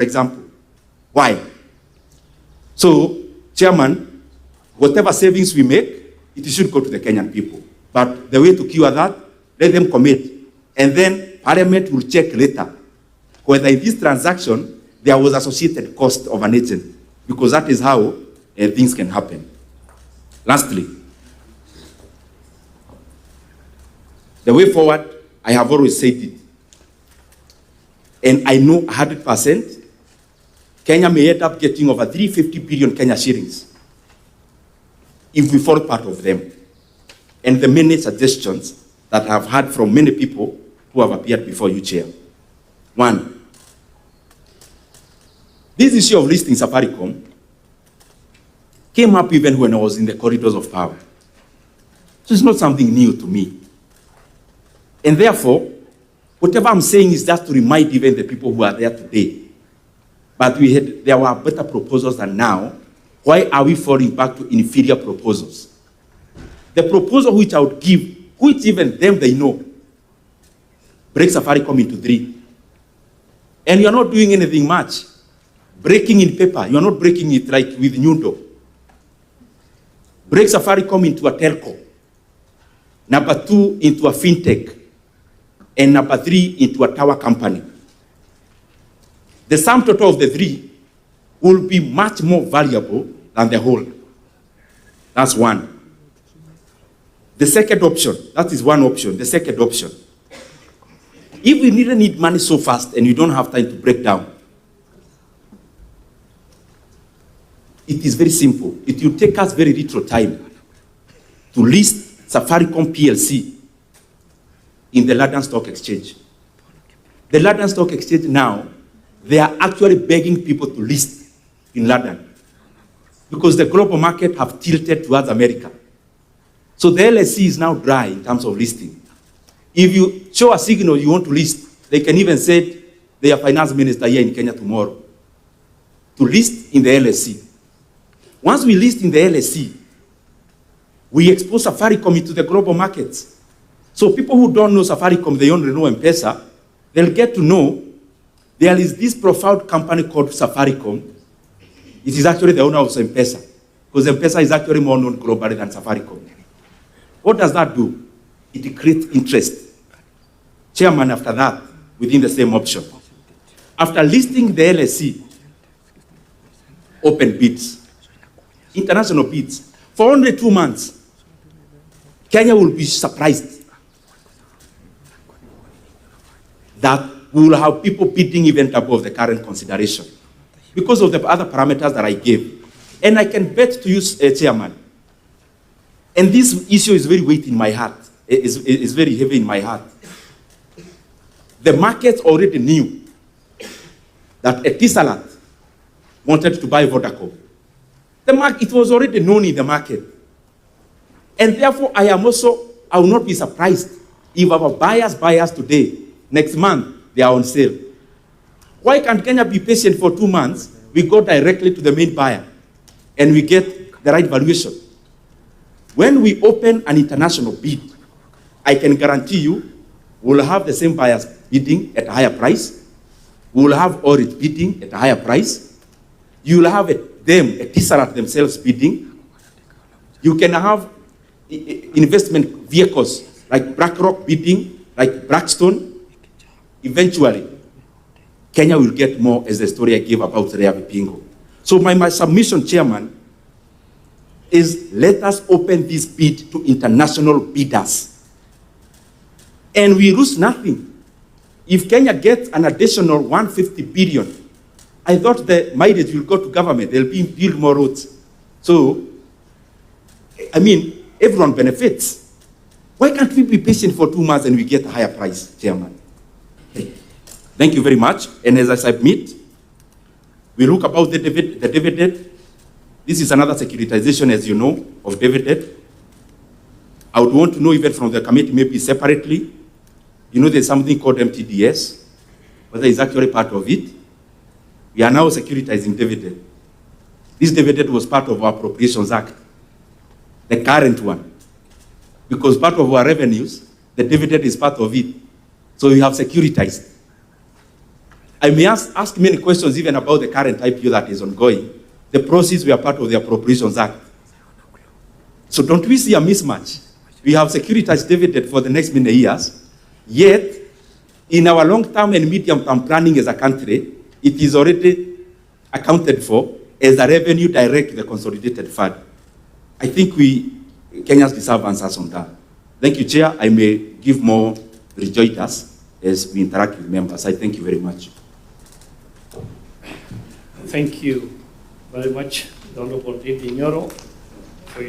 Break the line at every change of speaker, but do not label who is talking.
example. Why? So, Chairman, whatever savings we make, it should go to the Kenyan people. But the way to cure that, let them commit. And then Parliament will check later whether in this transaction there was associated cost of an agent, because that is how things can happen. Lastly, the way forward, I have always said it, and I know 100%, Kenya may end up getting over 350 billion Kenya shillings if we follow part of them. And the many suggestions that I have heard from many people who have appeared before you, Chair. One, this issue of listing SAFARICOM came up even when I was in the corridors of power. So it's not something new to me. And therefore, whatever I'm saying is just to remind even the people who are there today. But there were better proposals than now. Why are we falling back to inferior proposals? The proposal which I would give, which even them they know, break SAFARICOM into 3. And you're not doing anything much. Breaking in paper, you're not breaking it like with Nyoro. Break SAFARICOM into a telco. Number 2, into a fintech. And number 3, into a tower company. The sum total of the 3 will be much more valuable than the whole. That's one. The second option, that is one option. The second option, if we really need money so fast and you don't have time to break down, it is very simple. It will take us very little time to list SAFARICOM PLC in the London Stock Exchange. The London Stock Exchange now, they are actually begging people to list in London because the global market have tilted towards America. So the LSE is now dry in terms of listing. If you show a signal you want to list, they can even send their finance minister here in Kenya tomorrow to list in the LSE. Once we list in the LSE, we expose SAFARICOM into the global markets. So people who don't know SAFARICOM, they only know M-Pesa, they'll get to know there is this profound company called SAFARICOM. It is actually the owner of M-Pesa, because M-Pesa is actually more known globally than SAFARICOM. What does that do? It creates interest. Chairman, after that, within the same option. After listing the LSE, open bids, international bids, for only 2 months, Kenya will be surprised that we will have people bidding even above the current consideration because of the other parameters that I gave. And I can bet to you, Chairman, and this issue is very weighty in my heart, is very heavy in my heart. The market already knew that Etisalat wanted to buy Vodacom. It was already known in the market. And therefore, I will not be surprised if our buyers today, next month, they are on sale. Why can't Kenya be patient for 2 months? We go directly to the main buyer and we get the right valuation. When we open an international bid, I can guarantee you we'll have the same buyers bidding at a higher price. We'll have Orit bidding at a higher price. You'll have Etisalat themselves bidding. You can have investment vehicles like BlackRock bidding, like Blackstone. Eventually, Kenya will get more, as the story I gave about Rea Vipingo. So my submission, Chairman, is let us open this bid to international bidders. And we lose nothing. If Kenya gets an additional 150 billion, I thought the mileage will go to government. They'll build more roads. So, I mean, everyone benefits. Why can't we be patient for 2 months and we get a higher price, Chairman? Thank you very much. And as I submit, we look about the dividend. This is another securitization, as you know, of dividend. I would want to know even from the committee, maybe separately. You know, there's something called MTDS, whether it's actually part of it. We are now securitizing dividend. This dividend was part of our Appropriations Act, the current one. Because part of our revenues, the dividend is part of it. So we have securitized. I may ask many questions even about the current IPO that is ongoing. The proceeds were part of the Appropriations Act. So don't we see a mismatch? We have securitized dividend for the next many years, yet in our long-term and medium-term planning as a country, it is already accounted for as a revenue direct to the consolidated fund. I think Kenyans deserve answers on that. Thank you, Chair. I may give more rejoinders as we interact with members. I thank you very much.
Thank you very much, the Honorable Ndindi Nyoro, for your